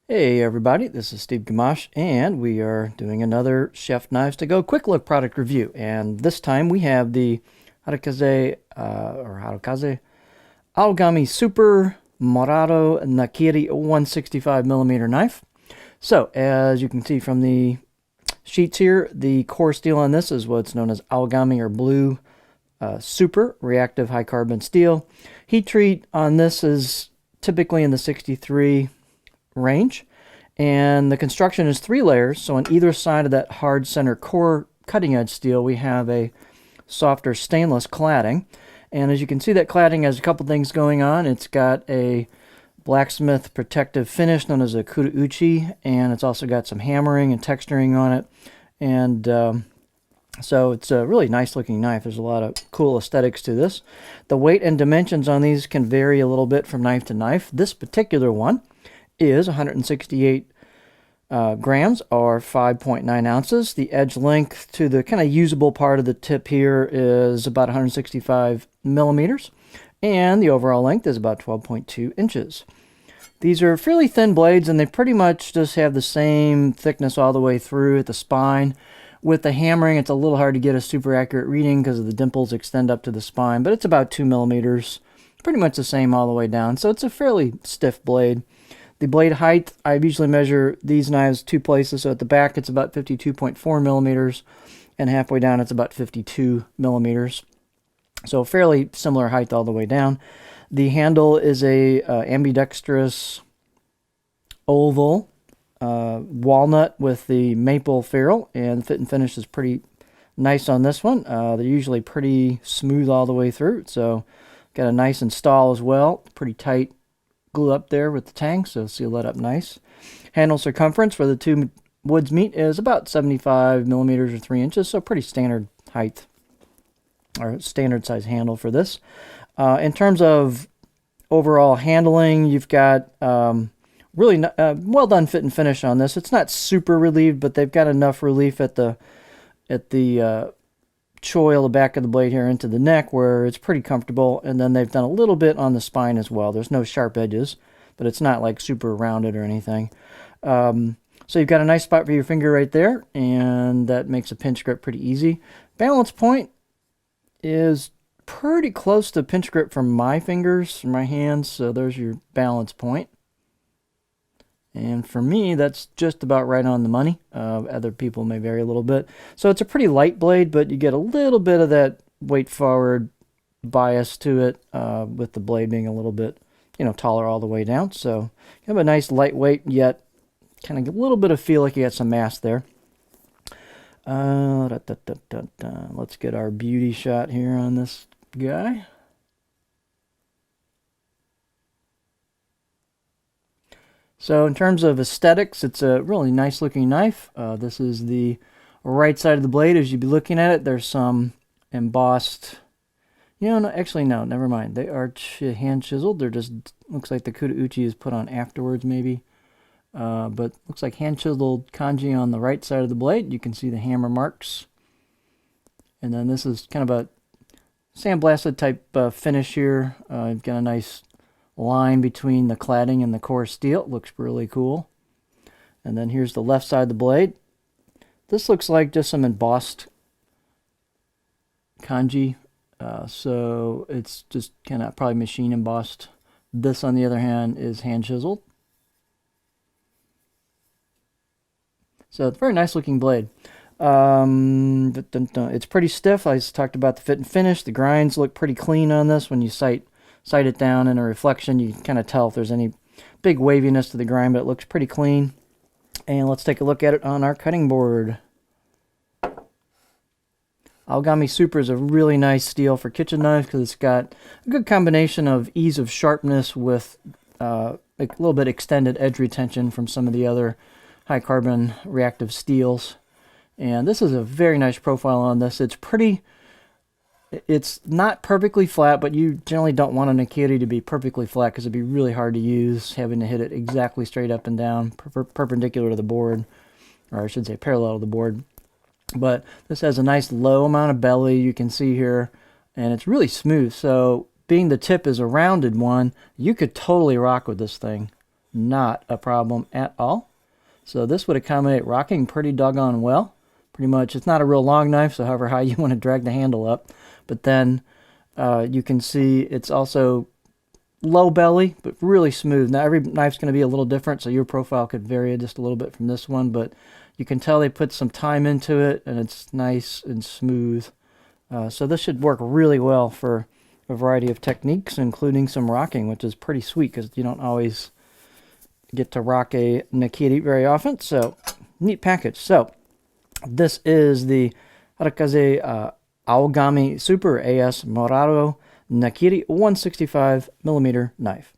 Hey everybody, this is Steve Gamache, and we are doing another Chef Knives to Go quick look product review. And this time we have the Harukaze Aogami Super Morado Nakiri 165mm knife. So, as you can see from the sheets here, the core steel on this is what's known as Aogami or blue super reactive high carbon steel. Heat treat on this is typically in the 63 range, and the construction is 3 layers. So on either side of that hard center core cutting edge steel, we have a softer stainless cladding. And as you can see, that cladding has a couple things going on. It's got a blacksmith protective finish known as a kurouchi, and it's also got some hammering and texturing on it. And so it's a really nice looking knife. There's a lot of cool aesthetics to this. The weight and dimensions on these can vary a little bit from knife to knife. This particular one is 168 grams, or 5.9 ounces. The edge length to the kind of usable part of the tip here is about 165 millimeters, and the overall length is about 12.2 inches. These are fairly thin blades, and they pretty much just have the same thickness all the way through at the spine. With the hammering, it's a little hard to get a super accurate reading because of the dimples extend up to the spine, but it's about 2 millimeters, pretty much the same all the way down. So it's a fairly stiff blade. The blade height, I usually measure these knives 2 places. So at the back, it's about 52.4 millimeters, and halfway down, it's about 52 millimeters. So fairly similar height all the way down. The handle is a ambidextrous oval walnut with the maple ferrule, and the fit and finish is pretty nice on this one. They're usually pretty smooth all the way through, so got a nice install as well. Pretty tight glue up there with the tang, so seal that up nice. Handle circumference where the two woods meet is about 75 millimeters or 3 inches, so pretty standard height or standard size handle for this. In terms of overall handling, you've got really well done fit and finish on this. It's not super relieved, but they've got enough relief at the choil, the back of the blade here, into the neck, where it's pretty comfortable. And then they've done a little bit on the spine as well. There's no sharp edges, but it's not like super rounded or anything. So you've got a nice spot for your finger right there, and that makes a pinch grip pretty easy. Balance point is pretty close to pinch grip from my fingers, from my hands, so there's your balance point. And for me, that's just about right on the money. Other people may vary a little bit. So it's a pretty light blade, but you get a little bit of that weight forward bias to it, with the blade being a little bit, taller all the way down. So you have a nice lightweight, yet kind of a little bit of feel like you got some mass there. Let's get our beauty shot here on this guy. So in terms of aesthetics, it's a really nice looking knife. This is the right side of the blade. As you'd be looking at it, there's some embossed, no, actually no, never mind. They are hand chiseled. They're just, looks like the kurouchi is put on afterwards maybe. But looks like hand chiseled kanji on the right side of the blade. You can see the hammer marks. And then this is kind of a sandblasted type finish here. You've got a nice line between the cladding and the core steel. It looks really cool. And then here's the left side of the blade. This looks like just some embossed kanji. So it's just kind of probably machine embossed. This, on the other hand, is hand chiseled. So it's a very nice looking blade. It's pretty stiff. I just talked about the fit and finish. The grinds look pretty clean on this. When you sight it down in a reflection, you can kind of tell if there's any big waviness to the grind, but it looks pretty clean. And let's take a look at it on our cutting board. Aogami Super is a really nice steel for kitchen knives because it's got a good combination of ease of sharpness with a little bit extended edge retention from some of the other high carbon reactive steels. And this is a very nice profile on this. It's not perfectly flat, but you generally don't want a Nakiri to be perfectly flat because it'd be really hard to use, having to hit it exactly straight up and down, perpendicular to the board, or I should say parallel to the board. But this has a nice low amount of belly, you can see here, and it's really smooth. So being the tip is a rounded one, you could totally rock with this thing. not a problem at all. So this would accommodate rocking pretty doggone well. Pretty much, it's not a real long knife, so however high you want to drag the handle up. But then you can see it's also low belly, but really smooth. Now every knife's going to be a little different, so your profile could vary just a little bit from this one, but you can tell they put some time into it, and it's nice and smooth. So this should work really well for a variety of techniques, including some rocking, which is pretty sweet because you don't always get to rock a Nakiri very often. So neat package. So this is the Harukaze Aogami Super AS Morado Nakiri 165mm knife.